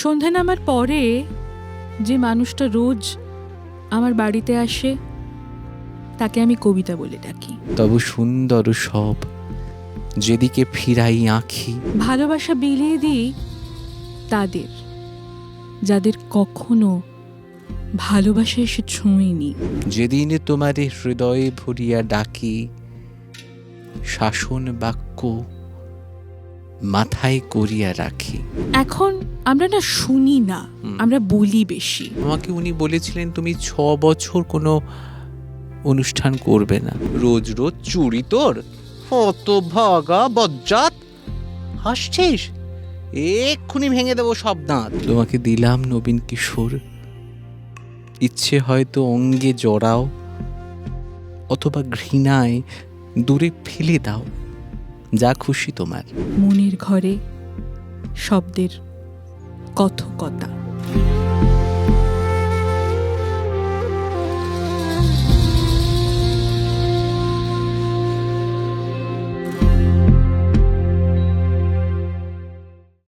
সন্ধে নামার পরে যে মানুষটা রোজ আমার বাড়িতে আসে তাকে আমি কবিতা বলে ডাকি। তবু সুন্দর সব যেদিকে ফিরাই আঁখি, ভালোবাসা বিলিয়ে দিই তাদের যাদের কখনো ভালোবাসা এসে ছুঁয়নি। যেদিন তোমারে হৃদয়ে ভরিয়া ডাকি, শাসন বাক্য মাথায় করিয়া রাখি। এখন আমরা না শুনি না, আমরা বলি বেশি। আমাকে উনি বলেছিলেন তুমি 6 বছর কোনো অনুষ্ঠান করবে না। রোজ রোজ চুরি তোর, কত ভাগা বজ্জাত, হাসছিস, এক্ষুনি ভেঙে দেবো সব দাঁত। তোমাকে দিলাম নবীন কিশোর, ইচ্ছে হয়তো অঙ্গে জড়াও, অথবা ঘৃণায় দূরে ফেলে দাও, যা খুশি তোমার। মনের ঘরে শব্দের কথকতা।